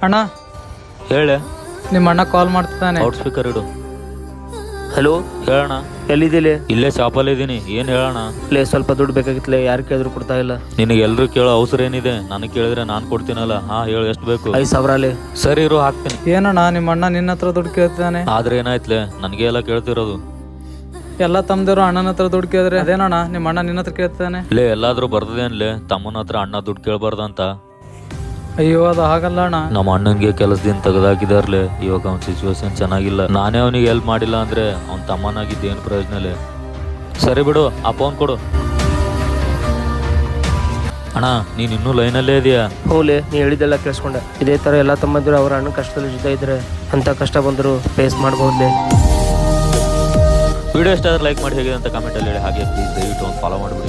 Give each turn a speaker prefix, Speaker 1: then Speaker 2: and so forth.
Speaker 1: ಅಣ್ಣ
Speaker 2: ಹೇಳೆ.
Speaker 1: ನಿಮ್ಮ ಅಣ್ಣ ಕಾಲ್ ಮಾಡ್ತಿದ್ದಾನೆ.
Speaker 2: ಲೌಡ್ ಸ್ಪೀಕರ್ ಇಡು.
Speaker 3: ಹಲೋ,
Speaker 2: ಹೇಳೋಣ.
Speaker 3: ಎಲ್ಲಿದ್ದೀಲಿ?
Speaker 2: ಇಲ್ಲೇ ಶಾಪಲ್ಲಿ ಇದ್ದೀನಿ. ಏನು ಹೇಳೋಣ?
Speaker 3: ಲೇ, ಸ್ವಲ್ಪ ದುಡ್ಡು ಬೇಕಾಗಿತ್ತಲೇ, ಯಾರು ಕೇಳಿದ್ರು ಕೊಡ್ತಾ ಇಲ್ಲ.
Speaker 2: ನಿನಗೆ ಎಲ್ಲರೂ ಕೇಳೋ ಅವಸರ ಏನಿದೆ? ನನಗೆ ಕೇಳಿದ್ರೆ ನಾನು ಕೊಡ್ತೀನಲ್ಲ. ಹೇಳು, ಎಷ್ಟು ಬೇಕು?
Speaker 3: 5,000 ಲೇ.
Speaker 2: ಸರಿ ಇರು, ಹಾಕ್ತೀನಿ.
Speaker 1: ಏನಣ್ಣ ನಿಮ್ಮ ಅಣ್ಣ ನಿನ್ನ ಹತ್ರ ದುಡ್ಡು ಕೇಳ್ತಿದ್ದಾನೆ?
Speaker 2: ಆದ್ರೆ ಏನಾಯ್ತಲೇ, ನನಗೆ ಎಲ್ಲ ಕೇಳ್ತಿರೋದು.
Speaker 1: ಎಲ್ಲ ತಮ್ಮದಿರೋ ಅಣ್ಣನ ಹತ್ರ ದುಡ್ಡು ಕೇಳಿದ್ರೆ ಅದೇನಣ್ಣ ನಿಮ್ಮ ಅಣ್ಣ ನಿನ್ನ ಹತ್ರ ಕೇಳ್ತಿದ್ದಾನೆ?
Speaker 2: ಲೇ, ಎಲ್ಲಾದ್ರೂ ಬರ್ತದೇನ್ಲೇ ತಮ್ಮನ ಹತ್ರ ಅಣ್ಣ ದುಡ್ಡು ಕೇಳಬಾರ್ದಂತ?
Speaker 1: ಅಯ್ಯೋ ಅದು ಹಾಗಲ್ಲ ಅಣ್ಣ.
Speaker 2: ನಮ್ಮ ಅಣ್ಣಂಗೆ ಕೆಲಸದಿಂದ ತೆಗೆದಾಕಿದಾರ್ಲೆ. ಇವಾಗ ಅವ್ನ ಸಿಚುವೇಶನ್ ಚೆನ್ನಾಗಿಲ್ಲ. ನಾನೇ ಅವನಿಗೆ ಹೆಲ್ಪ್ ಮಾಡಿಲ್ಲ ಅಂದ್ರೆ ಅವ್ನ ತಮ್ಮನಾಗಿದ್ದು ಏನು ಪ್ರಯೋಜನಲೇ? ಸರಿ ಬಿಡು, ಆ ಫೋನ್ ಕೊಡು. ಅಣ್ಣ, ನೀನು ಇನ್ನೂ ಲೈನಲ್ಲೇ ಇದೆಯಾ?
Speaker 3: ಹ್ಞೂ ಲೇ, ನೀ ಹೇಳಿದ್ದೆಲ್ಲ ಕೇಳಿಸ್ಕೊಂಡೆ. ಇದೇ ಥರ ಎಲ್ಲ ತಮ್ಮಂದಿರು ಅವ್ರ ಅಣ್ಣ ಕಷ್ಟದಲ್ಲಿ ಜೊತೆ ಇದ್ರೆ ಅಂಥ ಕಷ್ಟ ಬಂದರೂ ಫೇಸ್ ಮಾಡ್ಬೋದ್ಲೇ.
Speaker 2: ವಿಡಿಯೋ ಇಷ್ಟ ಆದ್ರೆ ಲೈಕ್ ಮಾಡಿ, ಹೇಗಿದೆ ಅಂತ ಕಮೆಂಟಲ್ಲಿ ಹೇಳಿ. ಹಾಗೆ ಪ್ಲೀಸ್ ದಯವಿಟ್ಟು ಒಂದು ಫಾಲೋ ಮಾಡಿಬಿಡಿ.